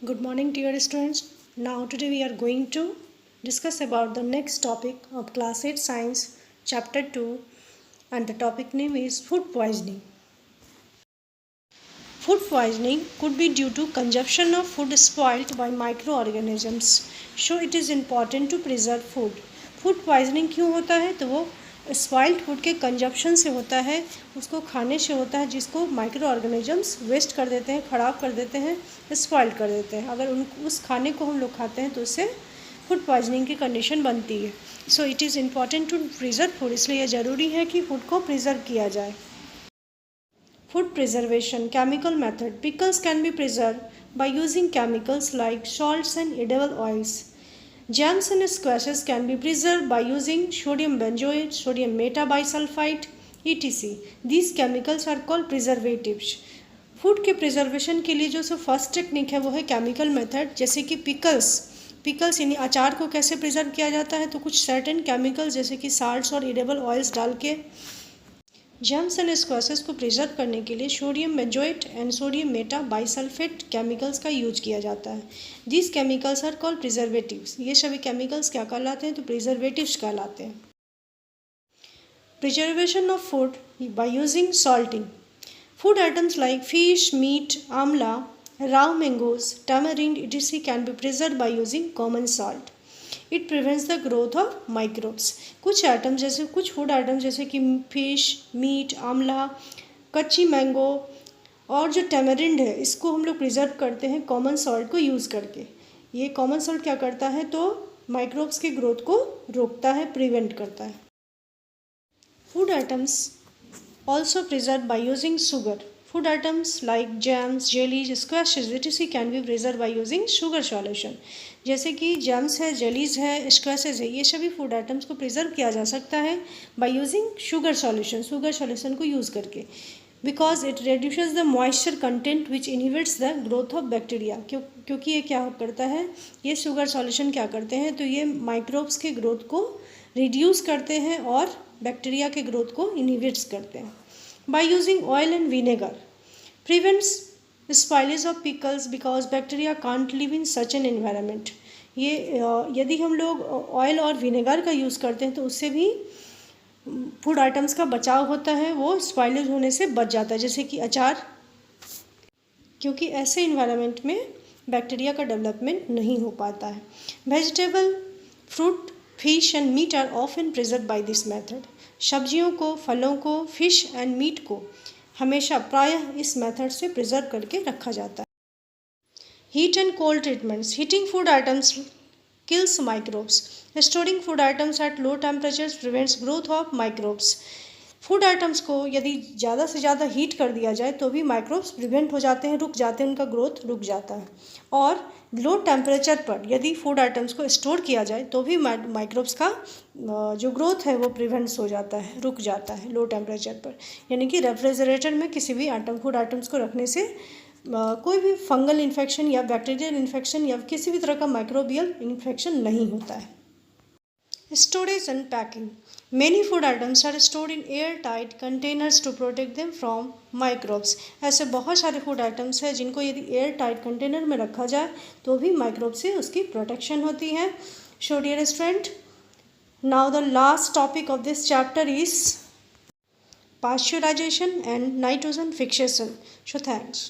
Good morning, dear students. Now today we are going to discuss about the next topic of class 8 science chapter 2, and the topic name is food poisoning. Food poisoning could be due to consumption of food spoiled by microorganisms. So it is important to preserve food. Food poisoning क्यों होता है? तो वो spoiled food के consumption से होता है, उसको खाने से होता है, जिसको माइक्रो ऑर्गेनिजम्स वेस्ट कर देते हैं, ख़राब कर देते हैं, स्पॉइल्ड कर देते हैं. अगर उस खाने को हम लोग खाते हैं तो उससे फूड पॉइजनिंग की कंडीशन बनती है. So it is important to preserve food. इसलिए यह ज़रूरी है कि फूड को प्रिजर्व किया जाए. Food preservation chemical method. Pickles can be preserved by using chemicals like salts and edible oils. Jams and squashes can be preserved by using sodium benzoate, sodium metabisulfite, etc. These chemicals are called preservatives. Food के preservation के लिए जो first technique है वो है chemical method. जैसे कि pickles यानी अचार को कैसे प्रिजर्व किया जाता है, तो कुछ सर्टेन केमिकल्स जैसे कि साल्ट्स और एडेबल ऑयल्स डाल के. जैम्स एंड स्क्वैशेस को प्रिजर्व करने के लिए sodium benzoate and sodium metabisulphite chemicals का यूज किया जाता है. These chemicals are called preservatives. ये सभी केमिकल्स क्या कहलाते हैं? तो प्रिजर्वेटिव्स कहलाते हैं. Preservation of food by using salting. Food items like fish, meat, amla, raw mangoes, tamarind, etc. can be preserved by using common salt. It prevents the growth of microbes. कुछ food items जैसे कि fish, meat, आंवला, कच्ची mango और जो tamarind है, इसको हम लोग प्रिजर्व करते हैं कॉमन सॉल्ट को यूज़ करके. ये कॉमन सॉल्ट क्या करता है? तो माइक्रोब्स के ग्रोथ को रोकता है, प्रिवेंट करता है. Food items also preserve by using sugar. Food items like jams, jellies, squashes, etc. can be preserved by using sugar solution. जैसे कि जैम्स है, जेलीज है, स्क्वैशेज है, ये सभी फूड आइटम्स को प्रिजर्व किया जा सकता है बाय यूजिंग शुगर सॉल्यूशन को यूज़ करके. Because it reduces the moisture content which inhibits the growth of bacteria. क्योंकि ये क्या करता है, ये शुगर सॉल्यूशन क्या करते हैं, तो ये माइक्रोब्स के ग्रोथ को रिड्यूस करते हैं और बैक्टीरिया के ग्रोथ को इनहिबिट्स करते हैं. By using oil and vinegar prevents spoilage of pickles because bacteria can't live in such an environment. ये यदि हम लोग ऑयल और विनेगर का यूज़ करते हैं तो उससे भी फूड आइटम्स का बचाव होता है, वो स्पॉइलेज होने से बच जाता है. जैसे कि अचार, क्योंकि ऐसे इन्वायरमेंट में बैक्टीरिया का डेवलपमेंट नहीं हो पाता है. Vegetable, fruit, fish and meat are often preserve by this method. सब्जियों को, फलों को, फिश एंड मीट को हमेशा प्रायः इस मेथड से प्रिजर्व करके रखा जाता है. Heat and cold treatments. Heating food items kills microbes. Storing food items at low temperatures prevents growth of microbes. Food items को यदि ज़्यादा से ज़्यादा हीट कर दिया जाए तो भी माइक्रोब्स प्रिवेंट हो जाते हैं, रुक जाते हैं, उनका ग्रोथ रुक जाता है. और लो टेम्परेचर पर यदि फूड आइटम्स को स्टोर किया जाए तो भी माइक्रोब्स का जो ग्रोथ है वो प्रिवेंट्स हो जाता है, रुक जाता है लो टेम्परेचर पर. यानी कि रेफ्रिजरेटर में किसी भी फूड आइटम्स को रखने से कोई भी फंगल इन्फेक्शन या बैक्टीरियल इन्फेक्शन या किसी भी तरह का माइक्रोबियल इन्फेक्शन नहीं होता है. Storage and packing. Many food items are stored in airtight containers to protect them from microbes. ऐसे बहुत सारे फूड आइटम्स हैं जिनको यदि एयर टाइट कंटेनर में रखा जाए तो भी माइक्रोब से उसकी प्रोटेक्शन होती है. So dear student, now the last topic of this chapter is pasteurization and nitrogen fixation. So thanks.